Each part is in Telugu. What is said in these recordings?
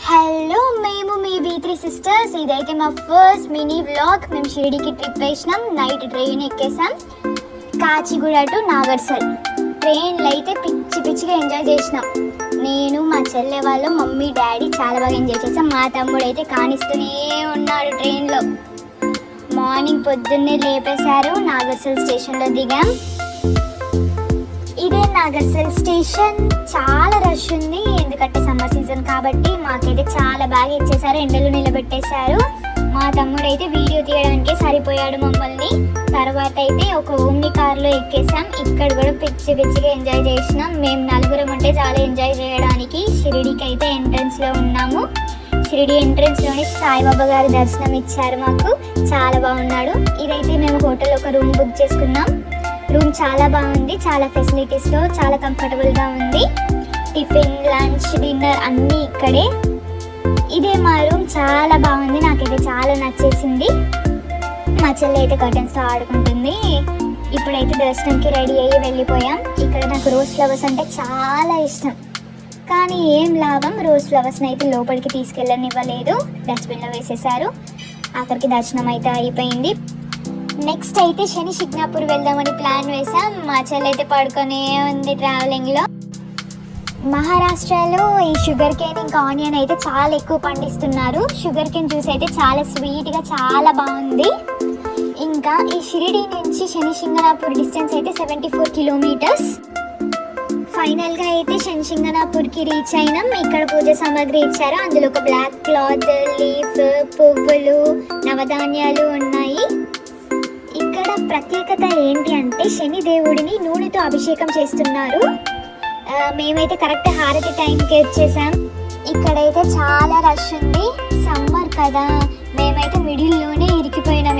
హలో, మేము మీ V3 సిస్టర్స్. ఇదైతే మా ఫస్ట్ మినీ వ్లాగ్. మేము షిరిడికి ట్రిప్ వేసినాం. నైట్ ట్రైన్ ఎక్కేసాం, కాచిగూడ టు నాగర్సల్. ట్రైన్లో అయితే పిచ్చిగా ఎంజాయ్ చేసినాం. నేను, మా చెల్లె వాళ్ళు, మమ్మీ, డాడీ చాలా బాగా ఎంజాయ్ చేసాం. మా తమ్ముడు అయితే కానిస్తూనే ఉన్నాడు ట్రైన్లో. మార్నింగ్ పొద్దున్నే లేపేశారు. నాగర్సల్ స్టేషన్లో దిగాం. ఇదే నాగర్సల్ స్టేషన్. చాలా రష్ ఉంది, ఎందుకంటే సమ్మర్ సీజన్ కాబట్టి. మాకైతే చాలా బాగా ఇచ్చేసారు, ఎండలు నిలబెట్టేశారు. మా తమ్ముడు అయితే వీడియో తీయడానికి సరిపోయాడు మమ్మల్ని. తర్వాత అయితే ఒక ఓమ్ని కార్లో ఎక్కేసాం. ఇక్కడ కూడా పిచ్చిగా ఎంజాయ్ చేసినాం. మేము నలుగురం ఉంటే చాలా ఎంజాయ్ చేయడానికి. షిరిడికి అయితే ఎంట్రన్స్లో ఉన్నాము. షిరిడి ఎంట్రన్స్లోనే సాయిబాబా గారి దర్శనం ఇచ్చారు మాకు. చాలా బాగున్నాడు. ఇదైతే మేము హోటల్ ఒక రూమ్ బుక్ చేసుకున్నాం. రూమ్ చాలా బాగుంది, చాలా ఫెసిలిటీస్తో, చాలా కంఫర్టబుల్గా ఉంది. టిఫిన్, లంచ్, డిన్నర్ అన్నీ ఇక్కడే. ఇదే మా రూమ్. చాలా బాగుంది, నాకైతే చాలా నచ్చేసింది. మా చెల్లి అయితే కర్టన్స్తో ఆడుకుంటుంది. ఇప్పుడైతే దర్శనంకి రెడీ అయ్యి వెళ్ళిపోయాం. ఇక్కడ నాకు రోజ్ ఫ్లవర్స్ అంటే చాలా ఇష్టం, కానీ ఏం లాభం, రోజ్ ఫ్లవర్స్ని అయితే లోపలికి తీసుకెళ్ళనివ్వలేదు, డస్ట్బిన్లో వేసేసారు. ఆఖరికి దర్శనం అయితే అయిపోయింది. నెక్స్ట్ అయితే శని శిగ్నాపూర్ వెళ్దామని ప్లాన్ వేసాం. మా చెల్లి అయితే పడుకొనే ఉంది ట్రావెలింగ్లో. మహారాష్ట్రలో ఈ షుగర్ కేన్ ఇంకా ఆనియన్ అయితే చాలా ఎక్కువ పండిస్తున్నారు. షుగర్ కేన్ జ్యూస్ అయితే చాలా స్వీట్గా చాలా బాగుంది. ఇంకా ఈ షిరిడి నుంచి శని శింగణాపూర్ డిస్టెన్స్ అయితే 74 కిలోమీటర్స్. ఫైనల్గా అయితే శని శింగణాపూర్కి రీచ్ అయినాం. ఇక్కడ పూజ సామాగ్రి ఇచ్చారు. అందులో ఒక బ్లాక్ క్లాత్, లీఫ్, పువ్వులు, నవధాన్యాలు ఉన్నాయి. ఇక్కడ ప్రత్యేకత ఏంటి అంటే శని దేవుడిని నూనెతో అభిషేకం చేస్తున్నారు. మేమైతే కరెక్ట్ హారతి టైంకి వచ్చేసాం. ఇక్కడైతే చాలా రష్ ఉంది, సమ్మర్ కదా. మేమైతే మిడిల్లోనే ఇరికిపోయినాం.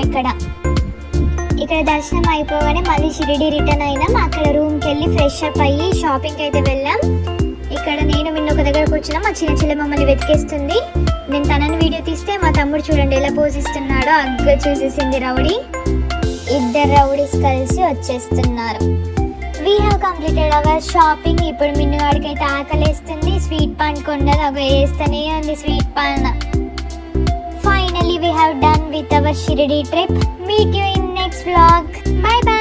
ఇక్కడ దర్శనం అయిపోగానే మళ్ళీ షిరిడి రిటర్న్ అయినాం. అక్కడ రూమ్కి వెళ్ళి ఫ్రెష్ అప్ అయ్యి షాపింగ్కి అయితే వెళ్ళాం. ఇక్కడ నేను ఒక దగ్గర కూర్చున్నాం. మా చిన్న చెల్లె మమ్మల్ని వెతికేస్తుంది. నేను తనని వీడియో తీస్తే మా తమ్ముడు చూడండి ఎలా పోజిస్తున్నాడో. అగ్గ చూసేసింది రౌడీ. ఇద్దరు రౌడీస్ కలిసి వచ్చేస్తున్నారు. We have completed hour shopping. ఇప్పుడు మిన్నుగాడికి అయితే ఆకలేస్తుంది. స్వీట్ పాన్ కొండలు అవి వేస్తూనే ఉంది sweet pan. Finally we have done with our Shirdi trip. Meet you in next vlog. By by.